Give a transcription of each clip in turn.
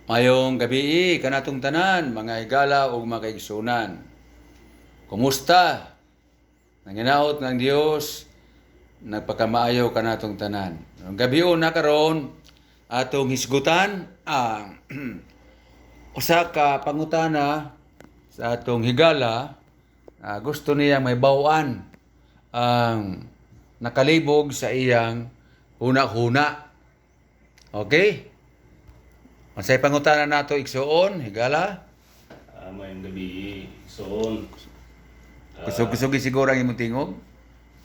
Mayong gabi kanatong tanan, mga higala ug mga kaigsunan. Kumusta? Nanginaot ng Dios, nagpakamaayo kanatong tanan. Ang gabi na karon atong hisgutan ang usa ka pangutana sa atong higala. Gusto niya may bawaan ang nakalibog sa iyang huna-huna. Okay? Masay pangutana nato igsuon, higala. Mayong gabi, Son. Kusog-kusog siguro ang imong tingog.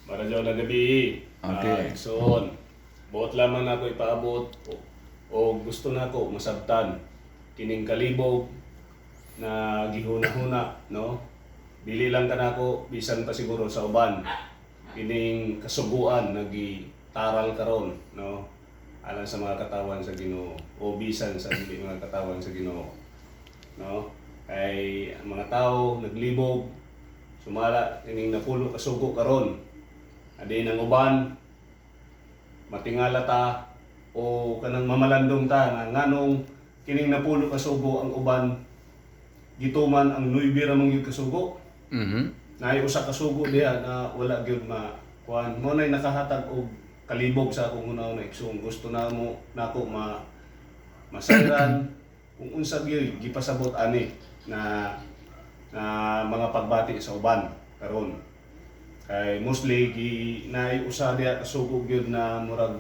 Maradyo na gabi. Okay. Son. Buot lamang na ako ipaabot o gusto na ako masabtan kining kalibog na gihuna-huna, no? Dili lang ka na ako, bisan pa siguro sa uban. Kining kasuguan na gitaral karon, no? Alang sa mga katawan sa Ginoo o bisan sa dili mga katawan sa Ginoo, no? Ay ang mga tao naglibog, sumala kining napulo kasugo karon. Adi nang uban matingala ta o kanang mamalandong ta nga nganong kining napulo kasugo ang uban gituman ang nuibi ra mong yung kasugo. Naay usa ka sugo diha na wala gyud kuan mo nay nakahatag og kalibog sa akong una-una iksong. Gusto na mo nako masayran kung unsa gyud gipasabot ani na mga pagbati sa uban karon. Kay mostly naay usa diha ka sugo gyud na murag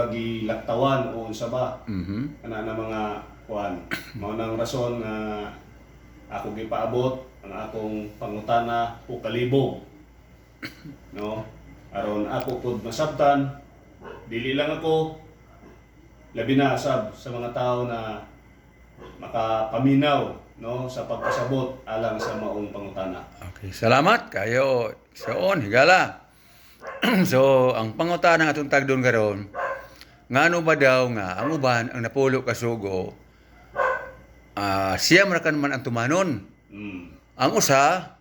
gilaktawan o unsa ba. Ana na mga kuan. Mao nang rason nga ako gipaabot ang akong pangutana o kalibog, no? Aron ako pud masabtan, dili lang ako labi na sa mga tao na makapaminaw, no, sa pagpasabot alang sa maong pangutana. Okay, salamat kayo igsuon, higala. So, ang pangutana atong tagdon karon, ngano ba daw nga ang uban ang napulo kasugo, siya man ang tumanon. Ang usa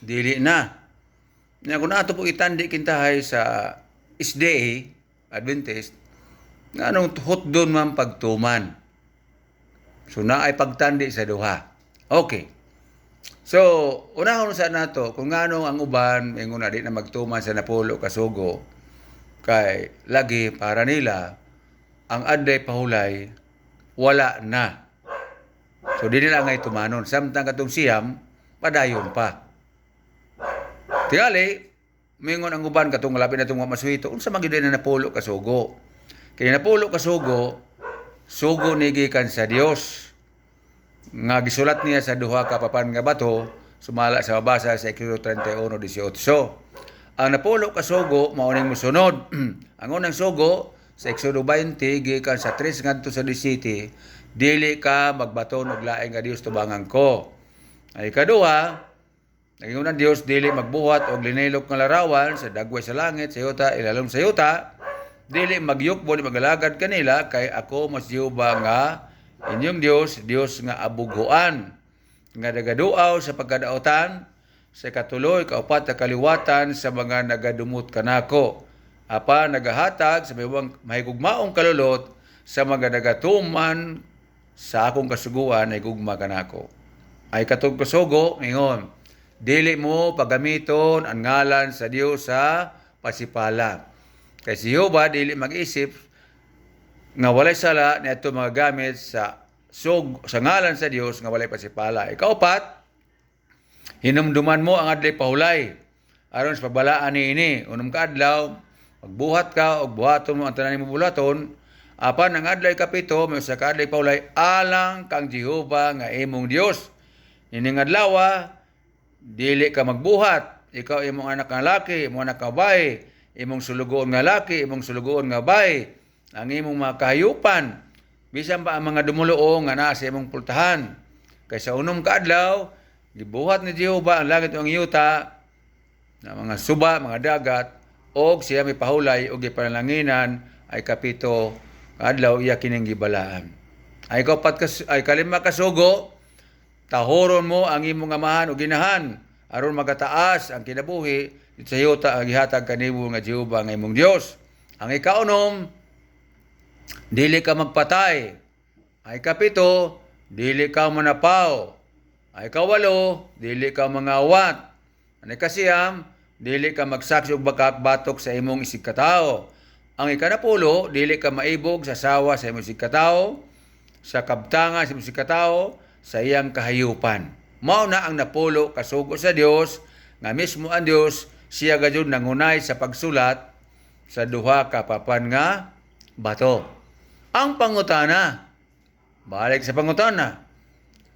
dili na. Nya kung ato po itandi kintahay sa SDA Adventist, nganong hotdon man pagtuman. So na ay pagtandi sa duha. Okay. So, unahon sa nato kung ngano ang uban ingon na di na magtuman sa napulo kasugo, kay lagi para nila ang adday pahulay wala na. So di nila ngay tumanon. Samtang katong siyam, padayon pa. Tigali, mingon ang uban katong labi na itong masuhito, unsa man gyud na napulo kasugo. Kaya napulo kasugo, sugo ni gikan sa Dios. Nga gisulat niya sa duha ka papan nga bato, sumala sa mabasa sa Eksodo 31:18. Ang napulo kasugo mao ning mosunod. Ang unang sugo sa Eksodo 20 gikan sa 3 ngadto sa 17, dili ka magbaton og laing nga Dios tubangan ko. Ay kaduha, nagingon ang Dios dili magbuhat og linilok nga larawan sa dagway sa langit, sa yuta, ilalom sa yuta, dili magyukbo ni magalagad kanila, kay ako mas Jehova nga inyong Dios, Dios nga abuguan, nga nagaduaw sa pagkadaotan, sa katuloy, kaupat na kaliwatan sa mga nagadumot kanako. Apa nagahatag sa mahigugmaong kalulot sa mga nagatuman sa akong kasuguan ay gugma kanako. Ay katong kasugo, ingon, dili mo pagamiton ang ngalan sa Dios sa pasipala. Kay si Jehova dili mag-isip nga walay sala niadto mga gamit sa ngalan sa Dios nga walay pasipala. Ikaupat, hinumduman mo ang adlay pahulay aron sa pabalaan niini. Unong kaadlaw, magbuhat ka og buhaton mo ang tanan mo bulaton. Apan ang adlay kapito, may usa ka adlay pahulay alang kang Jehova nga imong Dios. Ining adlaw, dili ka magbuhat. Ikaw imong anak nga laki, imong anak nga babae, imong sulugoon nga laki, imong sulugoon nga babae, ang imong mga kahayupan, bisan pa ang mga dumuloo nga naa sa imong pultahan. Kay sa unom ka adlaw, gibuhat ni Jehova ang langit ug ang yuta, na mga suba, mga dagat, og siya may pahulay og gipanlanginan ay kapito adlaw iya kining gibalaan. Ay kalima kasugo, tahoron mo ang imong amahan o ginahan aron magataas ang kinabuhi sa yuta ang gihatag kanimo nga Jehova nga imong Dios. Ang ikaunom, dili ka magpatay. Ay kapito, dili ka manapaw. Ay kawalo, dili ka mangawat. Ang ikasiyam, dili ka magsaksi og batok sa imong isig katao. Ang ikanapulo, dili ka maibog sa sawa sa imong isig katao, sa kabtangan sa imong isig katao, sa iyang kahayupan. Mao na ang napulo kasugo sa Dios, nga mismo ang Dios siya gayud nangunay sa pagsulat sa duha ka papan nga bato. Ang pangutana, balik sa pangutana,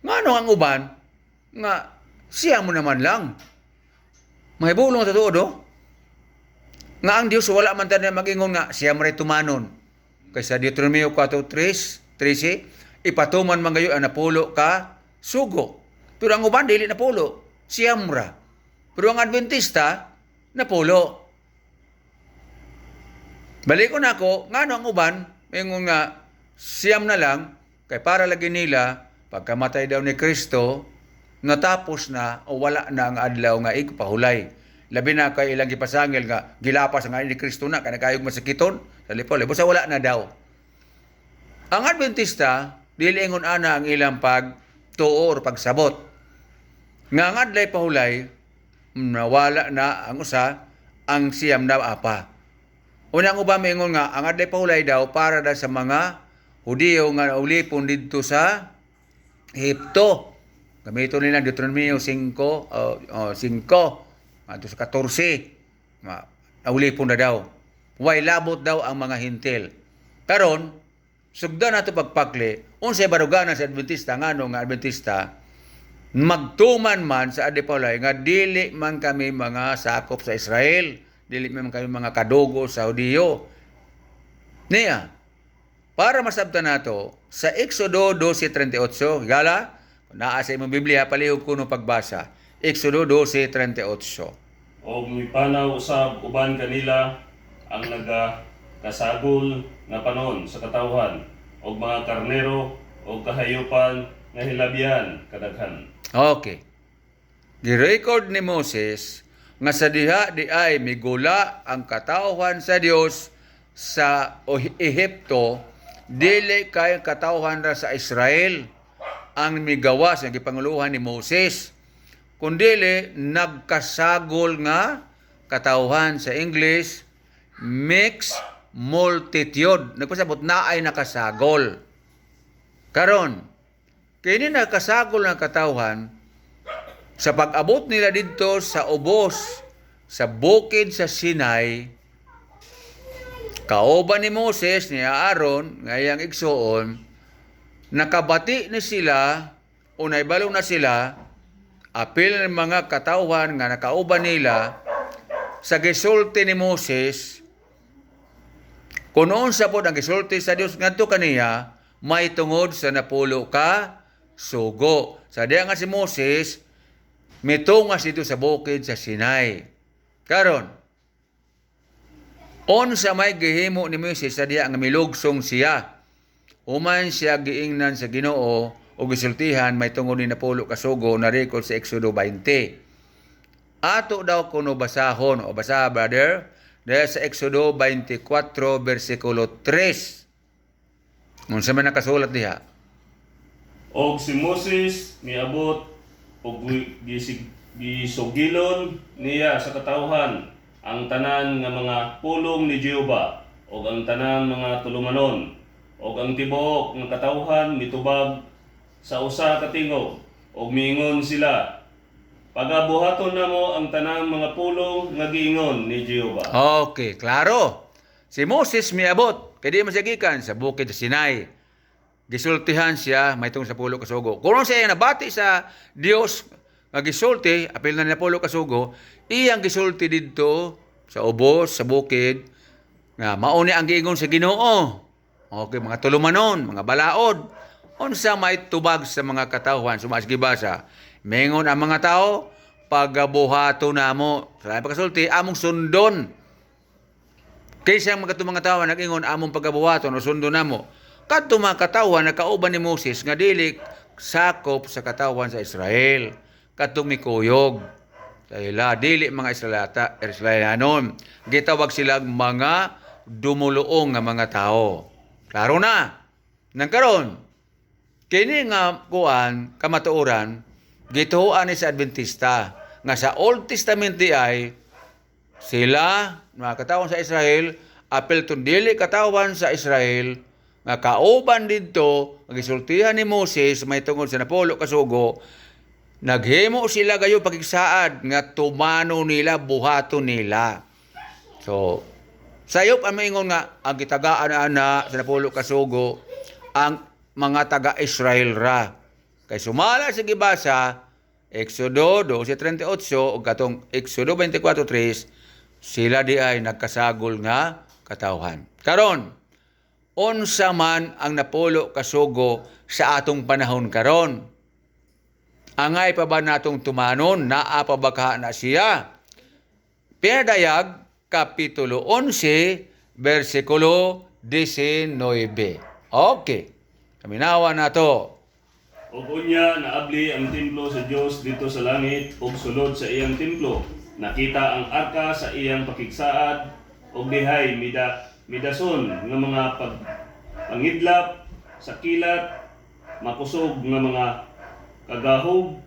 ngano ang uban nga siya mo naman lang. Mahibulong sa totoo do? Nga ang Dios wala man tayo mag-ingon nga siya mo rin tumanon. Kaysa Deuteronomio 4:13, ipatuman man gayo ang napulo ka sugo. Pero ang uban dili napulo, siyam ra. Pero ang Adventista napulo. Balik ko na ako, ngano ang uban, ingon nga siyam na lang, kay para lagi nila pagkamatay daw ni Kristo, natapos na o wala na ang adlaw nga igpahulay. Labi na kay ilang gipasangil nga gilapas ang ni Kristo na kana kayog masakiton sa lipo sa wala na daw. Ang Adventista dili ingon ana ang ilang pagtuo or pagsabot. Nga ang adlay pahulay nawala na ang usa ang siyam na apa. Unang uba maingon nga ang adlay pahulay daw para daw sa mga Hudiyo nga ulipon didto sa Ehipto. Gamito nila Deuteronomio 5 ato sa 14. Ulipon na daw. Way labot daw ang mga hintil. Karon sugdan nato pagpakli unsay barugana sa Adventista ngano nga Adventista magtuman man sa adlay pahulay nga dili man kami mga sakop sa Israel, dili man kami mga kadugo sa Hudiyo. Niya, para masabtan nato sa Exodo 12:38, gala, naa sa imong Biblia palihog kuno pagbasa. Exodo 12:38. Og mipanaw usab uban kanila ang kasagol nga panon sa katawhan og mga karnero og kahayupan nga hilabyan kadaghan. Okay. Gi-record ni Moses nga sa diha di ay migula ang katawhan sa Dios sa Ehipto, dili kay katawhan ra sa Israel ang migawas nga gipanguluhan ni Moses, kundili nagkasagol nga katawhan sa English mixed multitude. Nagpasabot na ay nakasagol. Karon, kini nakasagol nga katawhan sa pag-abot nila didto sa ubos sa bukid sa Sinai, kauban ni Moses ni Aaron ngayang igsuon, nakabati ni sila o naibalo na sila apil ng mga katawhan nga nakauban nila sa gisulti ni Moses. Kung unsa pod ang gisulti sa Dios ngadto kaniya, may tungod sa napulo ka sugo. Sa diya nga si Moses mitungas dito sa bukid sa Sinai. Karon, unsa may gihimo ni Moses sa diya nga milugsong siya. Human siya giingnan sa Ginoo o gisultihan may tungod ni napulo ka sugo na record sa Exodo 20. Ato daw kuno basahon o basa brother dahil sa Exodo 24 versikulo 3. Unsa man nakasulat diha? Og si Moses niabot og gisugilon niya sa katawhan ang tanan nga mga pulong ni Jehova og ang tanan mga tulumanon og ang tibuok nga katawhan mitubag sa usa ka tingog og miingon sila, pagabuhaton namo ang tanang mga pulong nga giingon ni Jehova. Okay, klaro. Si Moses miabot kay di masyagikan sa bukid sa Sinai. Gisultihan siya may tungod sa pulo ka sugo. Kung siya nabati sa Dios nga gisulti, apil na ni pulo ka sugo, iyang gisulti didto sa ubos, sa bukid, nga mauni ang giingon sa Ginoo. Okay, mga tulumanon, mga balaod. Unsa may tubag sa mga katawhan, sumas gibasa. Mengon ang mga tao, pagabuhato namo. Sa pagkasulti, among sundon. Kaysa ang mga tao nag-ingon among pagabuhaton o sundon namo. Kadto mga katawan na kauban ni Moses nga dili sakop sa katawan sa Israel. Kadtong mikuyog. Dahil dili mga Israelianon. Gitawag silang mga dumuluong nga mga tao. Klaro na. Nang karon, kini nga kuan kamatuoran gituoan ni sa Adventista nga sa Old Testament di ay sila mga katawan sa Israel apel tun dili katawan sa Israel nga kauban didto gisultihan ni Moses may tungod sa napulo ka sugo naghimo sila gayo pagigsaad nga tumano nila buhaton nila. So sayop ang maingon nga ang gitagaan ana sa napulo ka sugo ang mga taga-Israel ra. Kay sumala sa gibasa Exodo 12:38 ug katong Exodo 24:3 sila di ay nagkasagol nga katawhan. Karon, unsa man ang napulo ka sugo sa atong panahon karon? Angay pa ba natong tumanon? Naa pa ba ka na siya? Pinadayag Kapitulo 11, versikulo 19. Okay. Kaminawa na to. Ug unya naabli ang templo sa Dios dito sa langit ug sulod sa iyang templo. Nakita ang arka sa iyang pakigsaad ug dihay midason nga mga pangidlap sa kilat, makusog nga mga kagahog,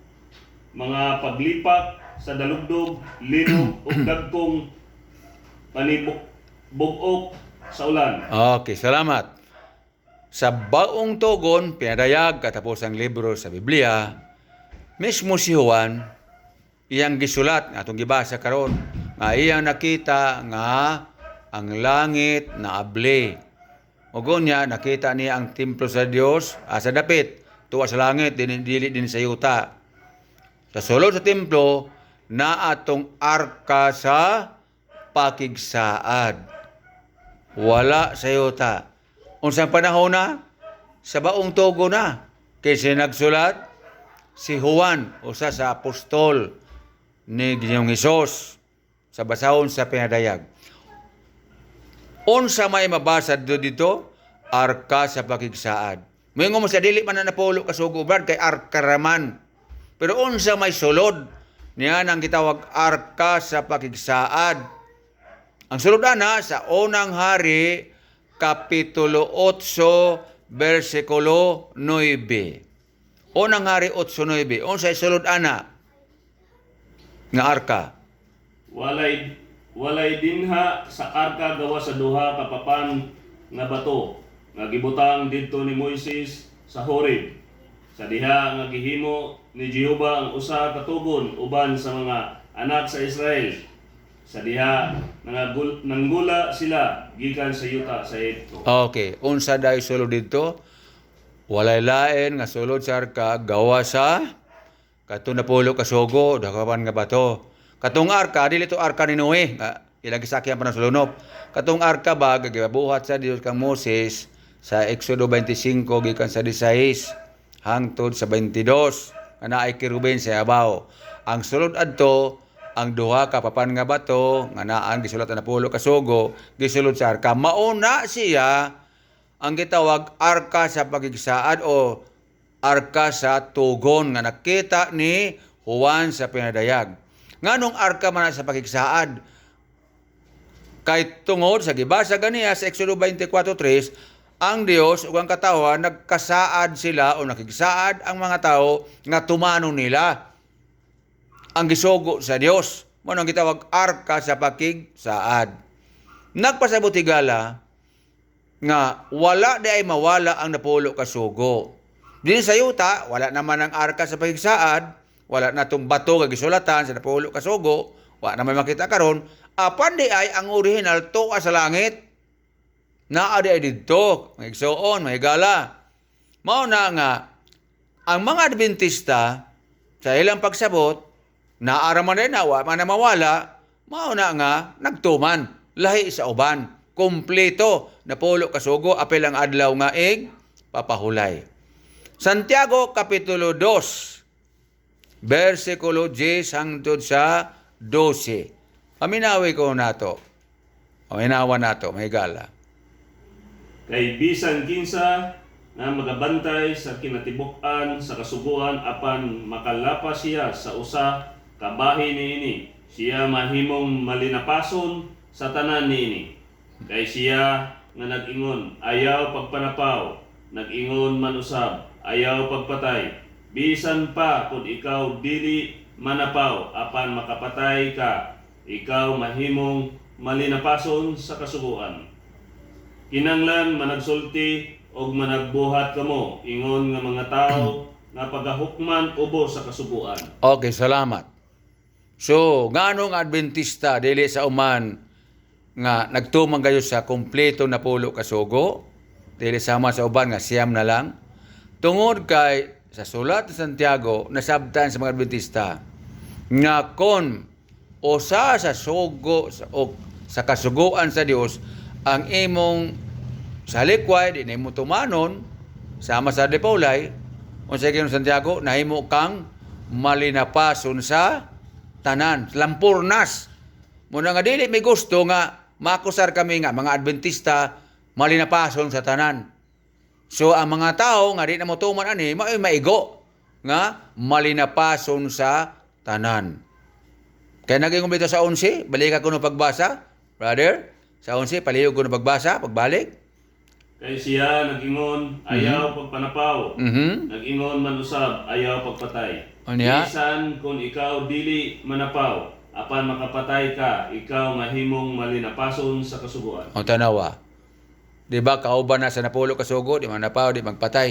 mga paglipak sa dalugdog, linog ug dagkong panibok sa ulan. Okay, salamat. Sa baong tugon, pinadayag katapos ang libro sa Biblia, mismo si Juan, iyang gisulat, nga itong gibasa karon nga iyang nakita nga ang langit na abli. Ugon niya, nakita niya ang templo sa Dios, sa dapit, tuwa sa langit, dili din sa yuta. Sa sulod sa templo, na atong arka sa pakigsaad. Wala sa yuta. Unsang panahon na? Sa baong tugo na. Kasi nagsulat si Juan, usa sa apostol ni Ginoong Hesus sa basahon sa pinadayag. Unsa may mabasa dito? Arka sa pakigsaad. Moingon mo sa dili man na napulo kasugo brad kay arka raman. Pero unsa may sulod niya nang gitawag arka sa pakigsaad. Ang sulod ana sa unang hari Kapitulo 8, versikulo 9. Unang hari 8:9. Unsay sulod ana nga arka? Walay dinha sa arka gawa sa duha ka papan nga bato nga gibutang didto ni Moises sa Horeb. Sa diha nga gihimo ni Jehova ang usa ka tugon uban sa mga anak sa Israel. Sa diha nanggula sila gikan sa yuta sa Egypto. Okay, unsa dahi sulod dito? Walay lain nga sulod sa arka gawa sa katong napulo ka sugo dakapan nga bato. Katong arka dili to arka ni Noe nga ilang gisakyan pa ng sulunop. Katong arka ba gibuhat sa Dios kang Moses sa Exodo 25 gikan sa 16 hangtod sa 22 nga naay kiruben sa yabaw. Ang sulod adto ang duha ka papan nga bato nga naan gisulat na napulo ka sugo gisulod sa arka. Mauna siya ang gitawag arka sa pakigsaad o arka sa tugon nga nakita ni Juan sa pinadayag. Nganong arka man sa pakigsaad? Kay tungod sa gibasa ganiya sa Exodo 24:3, ang Dios ug ang katawan nagkasaad sila o nakigsaad ang mga tao nga tumano nila ang gisugo sa Dios. Mo nang gitawag arka sa pakigsaad. Nagpasabot tigala nga wala di ay mawala ang napulo ka sugo. Din sa yuta, wala naman ang arka sa pakigsaad, wala na tong bato nga gisulatan sa napulo ka sugo, wala naman makita karon. Apan di ay ang original tuwa sa langit. Naa di ay didto, may igsoon, may gala. Mao na nga ang mga Adventista sa ilang pagsabot naaraman din na wa man na mawala, mao na nga nagtuman lahi sa uban, kompleto napulo ka sugo apil ang adlaw nga papahulay. Santiago Kapitulo 2, versikulo 10 hangtod sa 12. Aminawi ko nato. Aminawa nato, may gala. Kay bisan kinsa nga magabantay sa kinatibuk-an sa kasuguan apan makalapa siya sa usa ka bahin niini, siya mahimong malinapason sa tanan niini. Kay siya nga nag-ingon, ayaw pagpanapaw, nag-ingon man usab, ayaw pagpatay. Bisan pa kung ikaw dili manapaw, apan makapatay ka, ikaw mahimong malinapason sa kasuguan. Kinanglan managsulti og managbuhat kamo, ingon nga mga tao nga pagahukman ubos sa kasuguan. Okay, salamat. So, nganong Adventista dili sa uman nga nagtumang kayo sa kompleto na pulo ka sugo, dili sama sa uban nga siyam na lang. Tungod kay sa sulat ni Santiago nasabtan sa mga Adventista nga kon usa sa sugo o sa kasuguan sa Dios ang imong sa likway di nimo tumanon sama sa De Paulay, unsa kay Santiago nahimo kang malinapason sa tanan, lampurnas. Muna nga dili may gusto nga makusar kami nga mga Adventista malinapason sa tanan. So ang mga tao nga di na mo tuman ani maigo nga malinapason sa tanan. Kaya naging kumpleto sa 11, balik ako no pagbasa, brother. Sa 11 palihog ko no pagbasa, pagbalik. Kay siya nag-ingon, ayaw pagpanapaw, nag-ingon man usab, ayaw pagpatay. Unya? Bisan kung ikaw dili manapaw, apan makapatay ka, ikaw mahimong malinapason sa kasuguan. O tanawa. Di ba kauban na sa napulo kasugo, di manapaw, di magpatay.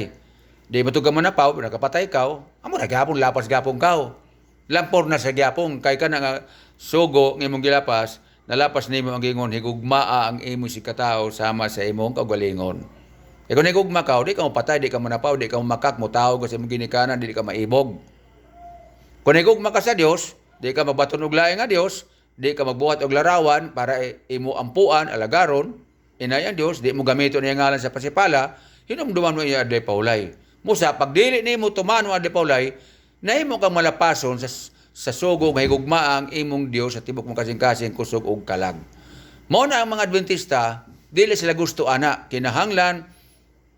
Di matug ka manapaw, nakapatay ka, amo na gyapon lapas gyapon ka. Lampor na sa gyapon kay ka na nga sugo ng imong gilapas, nalapas nimo ang gingon higugmaa ang imo si katao sama sa imong kaugalingon. E kung higugma ka, di ka mapatay, di ka manapaw, di ka makak mo tao kasi imong ginikanan, di ka maibog. Kung higugma ka sa Dios, di ka magbaton og laing nga Dios, di ka magbuhat og larawan para imo ampuan, alagaron, inay ang Dios, di mo gamiton niya ngalan sa pasipala, hinumduman mo iya Ade Paulay. Musa, pag dili nimo tumano Ade Paulay, nahimo kang malapason sa sugo nga higugma ang imong Dios sa tibok mong kasing-kasing kusog og kalag. Mao na ang mga Adventista, dili sila gusto ana, kinahanglan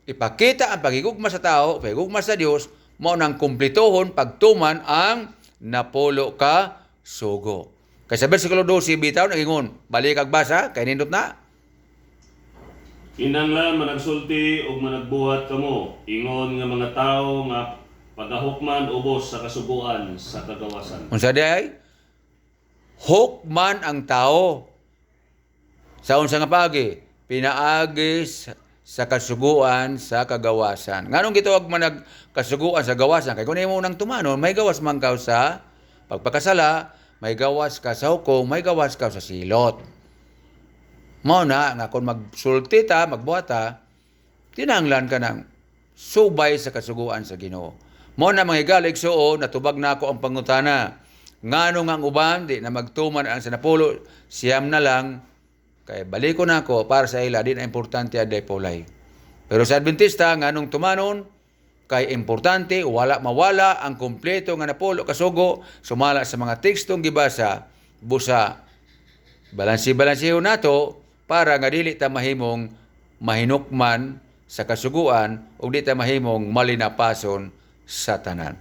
ipakita ang paghigugma sa tao, paghigugma sa Dios, mao nang kumpletohon pagtuman ang napulo ka sugo. Kay sa bersikulo 12 bitaw nagingon, balik kag basa kay nindot na. Kinanglan managsulti ug managbuhat kamo, ingon nga mga tao nga pagahukman ubos sa kasuguan sa kagawasan. Unsa di ay? Hukman ang tao. Sa unsa nga pagi? Pinaagi sa kasuguan sa kagawasan. Nganong gitawag man nagkasuguan sa gawasan? Kay kung imo nang tumanon, may gawas man ka sa pagpakasala, may gawas ka sa hukom, may gawas ka sa silot. Mao na nga kung magsulti ta, magbuhata, tinanglan ka ng subay sa kasuguan sa Ginoo. Mao na mga higalig suo, natubag na ako ang pangutana. Ngano nga ang uban, di na magtuman ang sa napulo, siyam na lang, kaya balik ko na ako para sa ila, di na importante Ade Paulay. Pero sa Adventista, nganong tumanon, kay importante, wala mawala ang kompleto nga napulo kasugo, sumala sa mga tekstong gibasa, busa, balansi-balansiho nato, para nga dili ta mahimong mahinukman sa kasuguan, o di ta mahimong malinapason sa tanan.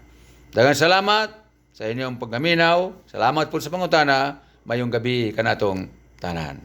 Daghang salamat sa inyong paggaminaw. Salamat po sa pangutana. Mayong gabi kanatong tanan.